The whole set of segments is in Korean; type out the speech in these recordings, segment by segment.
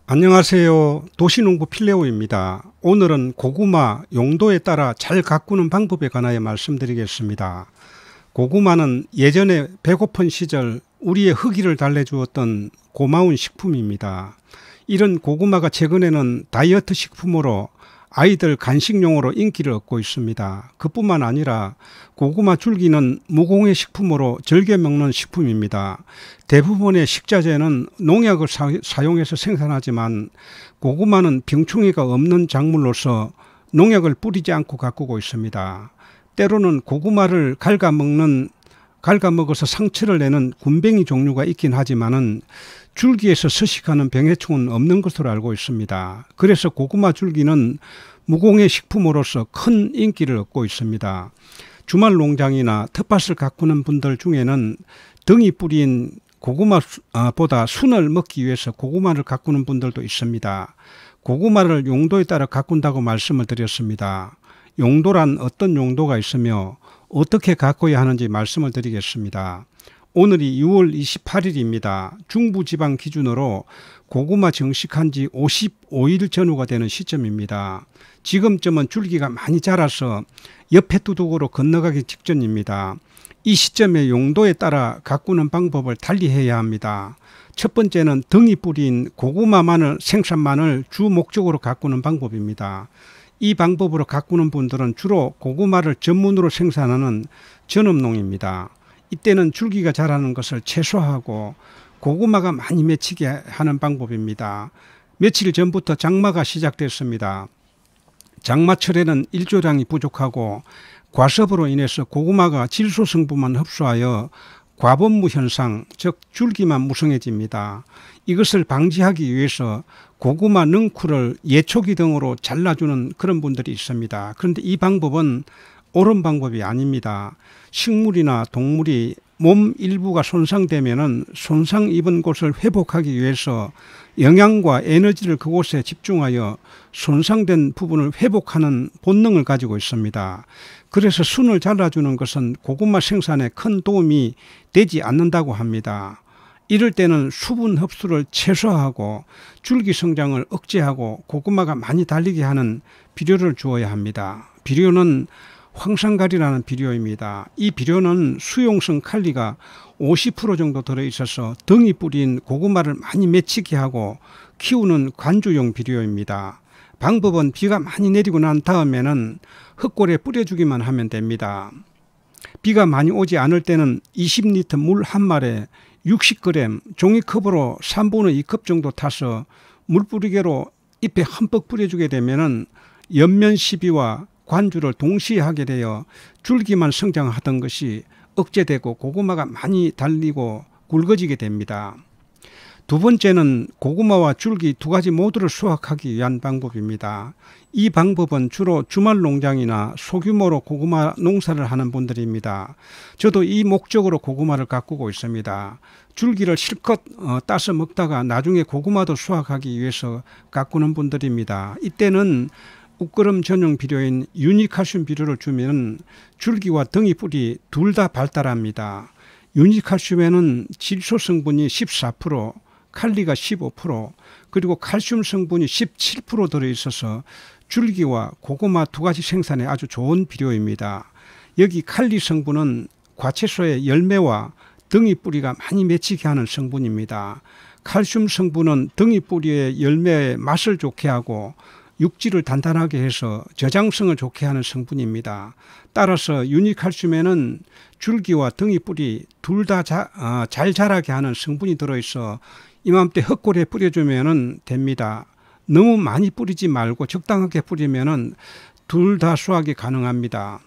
안녕하세요. 도시농부 필레오입니다. 오늘은 고구마 용도에 따라 잘 가꾸는 방법에 관하여 말씀드리겠습니다. 고구마는 예전에 배고픈 시절 우리의 허기를 달래주었던 고마운 식품입니다. 이런 고구마가 최근에는 다이어트 식품으로 아이들 간식용으로 인기를 얻고 있습니다. 그뿐만 아니라 고구마 줄기는 무공해 식품으로 즐겨 먹는 식품입니다. 대부분의 식자재는 농약을 사용해서 생산하지만 고구마는 병충해가 없는 작물로서 농약을 뿌리지 않고 가꾸고 있습니다. 때로는 고구마를 갉아먹어서 상처를 내는 군뱅이 종류가 있긴 하지만은 줄기에서 서식하는 병해충은 없는 것으로 알고 있습니다. 그래서 고구마 줄기는 무공해 식품으로서 큰 인기를 얻고 있습니다. 주말 농장이나 텃밭을 가꾸는 분들 중에는 덩이 뿌린 고구마보다 순을 먹기 위해서 고구마를 가꾸는 분들도 있습니다. 고구마를 용도에 따라 가꾼다고 말씀을 드렸습니다. 용도란 어떤 용도가 있으며 어떻게 가꿔야 하는지 말씀을 드리겠습니다. 오늘이 6월 28일입니다. 중부지방 기준으로 고구마 정식한 지 55일 전후가 되는 시점입니다. 지금쯤은 줄기가 많이 자라서 옆에 두둑으로 건너가기 직전입니다. 이 시점의 용도에 따라 가꾸는 방법을 달리해야 합니다. 첫 번째는 덩이 뿌린 고구마 생산만을 주 목적으로 가꾸는 방법입니다. 이 방법으로 가꾸는 분들은 주로 고구마를 전문으로 생산하는 전업농입니다. 이때는 줄기가 자라는 것을 최소화하고 고구마가 많이 맺히게 하는 방법입니다. 며칠 전부터 장마가 시작됐습니다. 장마철에는 일조량이 부족하고 과습으로 인해서 고구마가 질소 성분만 흡수하여 과범무 현상, 즉 줄기만 무성해집니다. 이것을 방지하기 위해서 고구마 능쿨을 예초기 등으로 잘라주는 그런 분들이 있습니다. 그런데 이 방법은 옳은 방법이 아닙니다. 식물이나 동물이 몸 일부가 손상되면은 손상 입은 곳을 회복하기 위해서 영양과 에너지를 그곳에 집중하여 손상된 부분을 회복하는 본능을 가지고 있습니다. 그래서 순을 잘라주는 것은 고구마 생산에 큰 도움이 되지 않는다고 합니다. 이럴 때는 수분 흡수를 최소화하고 줄기 성장을 억제하고 고구마가 많이 달리게 하는 비료를 주어야 합니다. 비료는 황산가리라는 비료입니다. 이 비료는 수용성 칼리가 50% 정도 들어있어서 덩이 뿌린 고구마를 많이 맺히게 하고 키우는 관주용 비료입니다. 방법은 비가 많이 내리고 난 다음에는 흙골에 뿌려주기만 하면 됩니다. 비가 많이 오지 않을 때는 20리터 물 한 말에 60g 종이컵으로 3분의 2컵 정도 타서 물뿌리개로 잎에 흠뻑 뿌려주게 되면은 옆면 시비와 관주를 동시에 하게 되어 줄기만 성장하던 것이 억제되고 고구마가 많이 달리고 굵어지게 됩니다. 두 번째는 고구마와 줄기 두 가지 모두를 수확하기 위한 방법입니다. 이 방법은 주로 주말 농장이나 소규모로 고구마 농사를 하는 분들입니다. 저도 이 목적으로 고구마를 가꾸고 있습니다. 줄기를 실컷 따서 먹다가 나중에 고구마도 수확하기 위해서 가꾸는 분들입니다. 이때는 우끄름 전용 비료인 유니칼슘 비료를 주면 줄기와 덩이 뿌리 둘 다 발달합니다. 유니칼슘에는 질소 성분이 14%, 칼리가 15%, 그리고 칼슘 성분이 17% 들어있어서 줄기와 고구마 두 가지 생산에 아주 좋은 비료입니다. 여기 칼리 성분은 과채소의 열매와 덩이 뿌리가 많이 맺히게 하는 성분입니다. 칼슘 성분은 덩이 뿌리의 열매의 맛을 좋게 하고 육질을 단단하게 해서 저장성을 좋게 하는 성분입니다. 따라서 유니칼슘에는 줄기와 덩이 뿌리 둘 다 잘 자라게 하는 성분이 들어있어 이맘때 흙골에 뿌려주면 됩니다. 너무 많이 뿌리지 말고 적당하게 뿌리면 둘 다 수확이 가능합니다.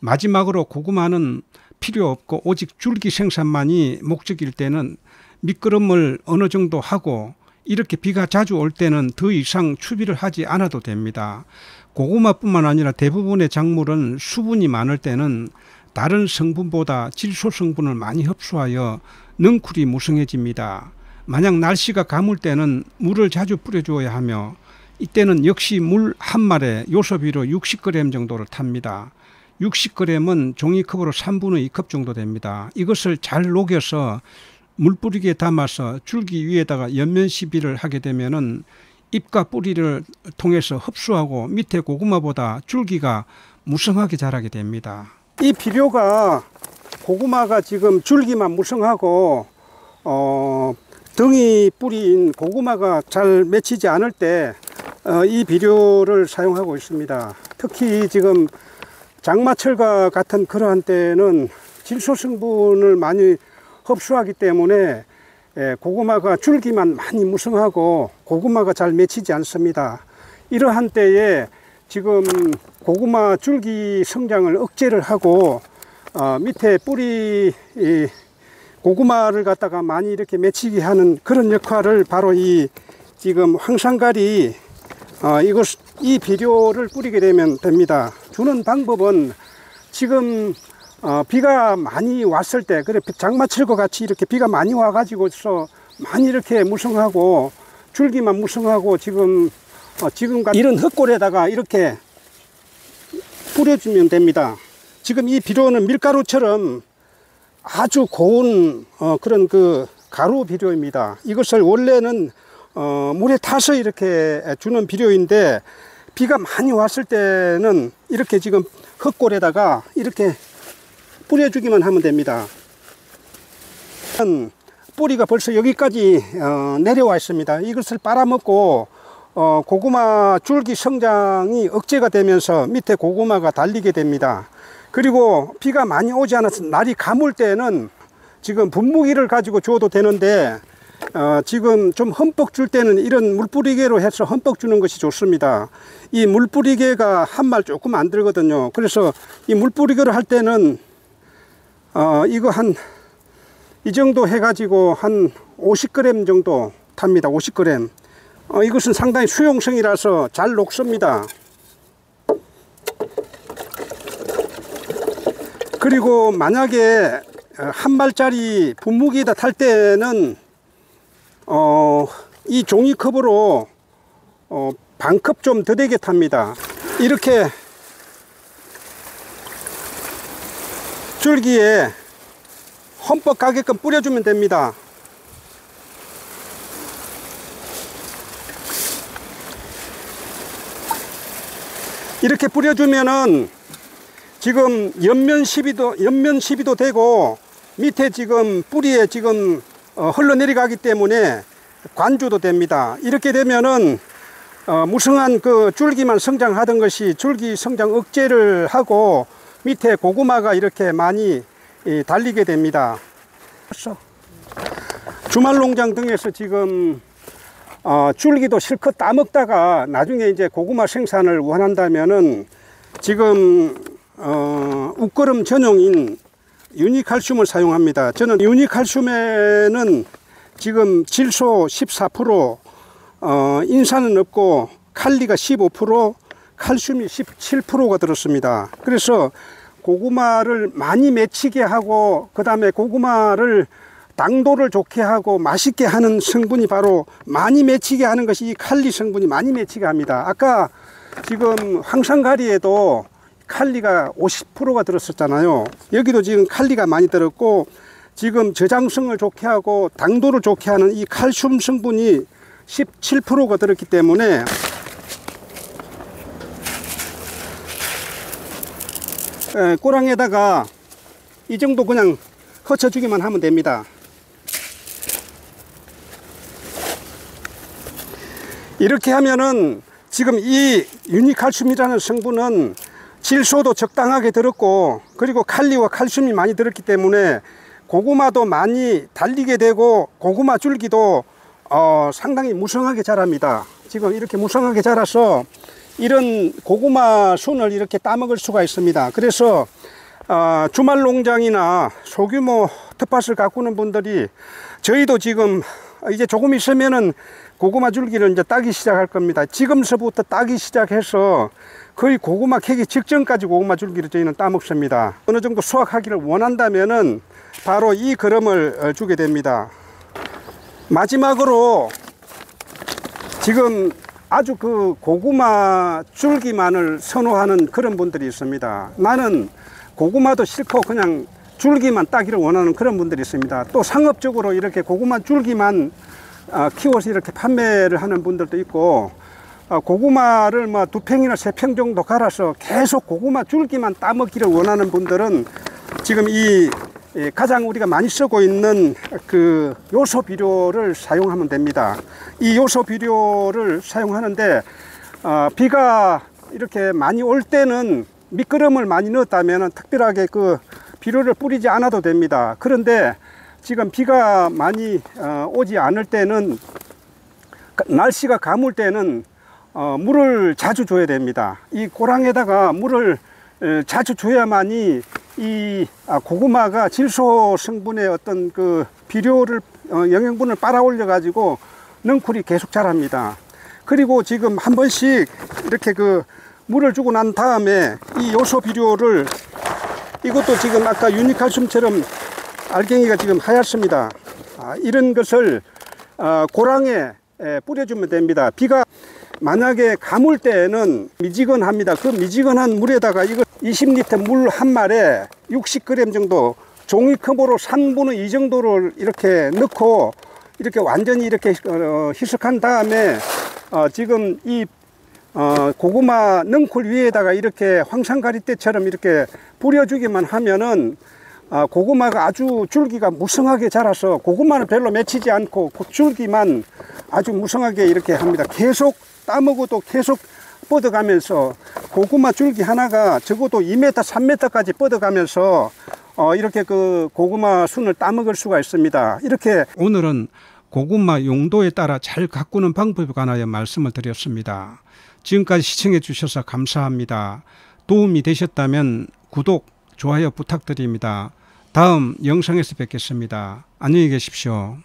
마지막으로 고구마는 필요 없고 오직 줄기 생산만이 목적일 때는 미끄럼을 어느 정도 하고 이렇게 비가 자주 올 때는 더 이상 추비를 하지 않아도 됩니다. 고구마뿐만 아니라 대부분의 작물은 수분이 많을 때는 다른 성분보다 질소 성분을 많이 흡수하여 능쿨이 무성해집니다. 만약 날씨가 가물 때는 물을 자주 뿌려주어야 하며 이때는 역시 물 한 말에 요소비료 60g 정도를 탑니다. 60g은 종이컵으로 3분의 2컵 정도 됩니다. 이것을 잘 녹여서 물뿌리기에 담아서 줄기 위에다가 연면 시비를 하게 되면은 잎과 뿌리를 통해서 흡수하고 밑에 고구마보다 줄기가 무성하게 자라게 됩니다. 이 비료가 고구마가 지금 줄기만 무성하고 덩이 뿌리인 고구마가 잘 맺히지 않을 때 이 비료를 사용하고 있습니다. 특히 지금 장마철과 같은 그러한 때는 질소 성분을 많이 흡수하기 때문에 고구마가 줄기만 많이 무성하고 고구마가 잘 맺히지 않습니다. 이러한 때에 지금 고구마 줄기 성장을 억제를 하고 밑에 뿌리 고구마를 갖다가 많이 이렇게 맺히게 하는 그런 역할을 바로 이 지금 황산가리 이 비료를 뿌리게 되면 됩니다. 주는 방법은 지금 비가 많이 왔을 때, 그래 장마철과 같이 이렇게 비가 많이 와가지고서 많이 이렇게 무성하고 줄기만 무성하고 지금 이런 흙골에다가 이렇게 뿌려주면 됩니다. 지금 이 비료는 밀가루처럼 아주 고운 그런 그 가루 비료입니다. 이것을 원래는 물에 타서 이렇게 주는 비료인데 비가 많이 왔을 때는 이렇게 지금 흙골에다가 이렇게 뿌려주기만 하면 됩니다. 뿌리가 벌써 여기까지 내려와 있습니다. 이것을 빨아먹고 고구마 줄기 성장이 억제가 되면서 밑에 고구마가 달리게 됩니다. 그리고 비가 많이 오지 않아서 날이 가물 때는 지금 분무기를 가지고 줘도 되는데 지금 좀 흠뻑 줄 때는 이런 물뿌리개로 해서 흠뻑 주는 것이 좋습니다. 이 물뿌리개가 한 말 조금 안 들거든요. 그래서 이 물뿌리개를 할 때는 이거 이 정도 해가지고 한 50g 정도 탑니다. 50g. 이것은 상당히 수용성이라서 잘 녹습니다. 그리고 만약에 한 말짜리 분무기에다 탈 때는 이 종이컵으로 반컵 좀 더 되게 탑니다. 이렇게 줄기에 흠뻑 가게끔 뿌려주면 됩니다. 이렇게 뿌려주면은 지금 연면 시비도 되고 밑에 지금 뿌리에 지금 흘러내려가기 때문에 관주도 됩니다. 이렇게 되면은 무성한 그 줄기만 성장하던 것이 줄기 성장 억제를 하고 밑에 고구마가 이렇게 많이 달리게 됩니다. 주말농장 등에서 지금 줄기도 실컷 따먹다가 나중에 이제 고구마 생산을 원한다면은 지금 웃거름 전용인 유니칼슘을 사용합니다. 저는 유니칼슘에는 지금 질소 14%, 인산은 없고 칼리가 15%, 칼슘이 17%가 들었습니다. 그래서 고구마를 많이 맺히게 하고 그 다음에 고구마를 당도를 좋게 하고 맛있게 하는 성분이 바로 많이 맺히게 하는 것이 이 칼리 성분이 많이 맺히게 합니다. 아까 지금 황산가리에도 칼리가 50%가 들었었잖아요. 여기도 지금 칼리가 많이 들었고 지금 저장성을 좋게 하고 당도를 좋게 하는 이 칼슘 성분이 17%가 들었기 때문에 꼬랑에다가 이 정도 그냥 흩어주기만 하면 됩니다. 이렇게 하면은 지금 이 유니칼슘이라는 성분은 질소도 적당하게 들었고 그리고 칼리와 칼슘이 많이 들었기 때문에 고구마도 많이 달리게 되고 고구마 줄기도 상당히 무성하게 자랍니다. 지금 이렇게 무성하게 자라서 이런 고구마 순을 이렇게 따먹을 수가 있습니다. 그래서 주말 농장이나 소규모 텃밭을 가꾸는 분들이 저희도 지금 이제 조금 있으면은 고구마 줄기를 이제 따기 시작할 겁니다. 지금서부터 따기 시작해서 거의 고구마 캐기 직전까지 고구마 줄기를 저희는 따먹습니다. 어느 정도 수확하기를 원한다면은 바로 이 거름을 주게 됩니다. 마지막으로 지금 아주 그 고구마 줄기만을 선호하는 그런 분들이 있습니다. 나는 고구마도 싫고 그냥 줄기만 따기를 원하는 그런 분들이 있습니다. 또 상업적으로 이렇게 고구마 줄기만 키워서 이렇게 판매를 하는 분들도 있고, 고구마를 뭐 2평이나 3평 정도 갈아서 계속 고구마 줄기만 따먹기를 원하는 분들은 지금 이 가장 우리가 많이 쓰고 있는 그 요소 비료를 사용하면 됩니다. 이 요소 비료를 사용하는데 비가 이렇게 많이 올 때는 미끄럼을 많이 넣었다면 특별하게 그 비료를 뿌리지 않아도 됩니다. 그런데 지금 비가 많이 오지 않을 때는, 날씨가 가물 때는 물을 자주 줘야 됩니다. 이 고랑에다가 물을 자주 줘야만이 이 고구마가 질소 성분의 어떤 그 비료를 영양분을 빨아올려 가지고 넝쿨이 계속 자랍니다. 그리고 지금 한 번씩 이렇게 그 물을 주고 난 다음에 이 요소 비료를, 이것도 지금 아까 유니칼슘처럼 알갱이가 지금 하얗습니다. 이런 것을 고랑에 뿌려주면 됩니다. 비가 만약에 가물 때에는 미지근합니다. 그 미지근한 물에다가 이거 20리터 물 한 말에 60g 정도, 종이컵으로 3분의 2 정도를 이렇게 넣고 이렇게 완전히 이렇게 희석한 다음에 지금 이 고구마 넝쿨 위에다가 이렇게 황산가리대처럼 이렇게 뿌려주기만 하면은 고구마가 아주 줄기가 무성하게 자라서 고구마는 별로 맺히지 않고 그 줄기만 아주 무성하게 이렇게 합니다. 계속 따먹어도 계속 뻗어가면서 고구마 줄기 하나가 적어도 2m, 3m까지 뻗어가면서 이렇게 그 고구마 순을 따먹을 수가 있습니다. 이렇게 오늘은 고구마 용도에 따라 잘 가꾸는 방법에 관하여 말씀을 드렸습니다. 지금까지 시청해 주셔서 감사합니다. 도움이 되셨다면 구독, 좋아요 부탁드립니다. 다음 영상에서 뵙겠습니다. 안녕히 계십시오.